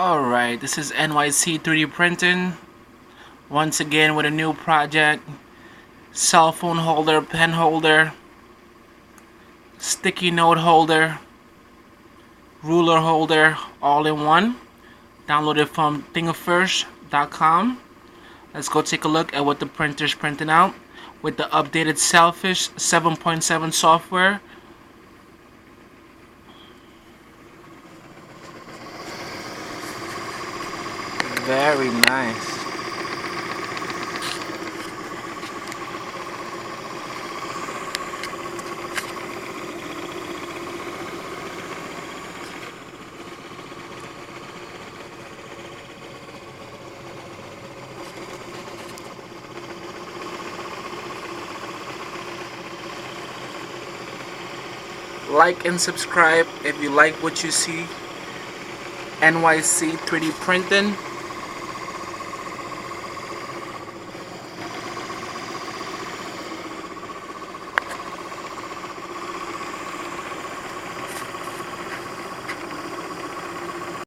Alright, this is NYC 3D Printing. Once again with a new project. Cell phone holder, pen holder, sticky note holder, ruler holder, all in one. Downloaded from thingiverse.com. Let's go take a look at what the printer's printing out with the updated Sailfish 7.7 software. Very nice. Like and subscribe if you like what you see. NYC 3D Printing.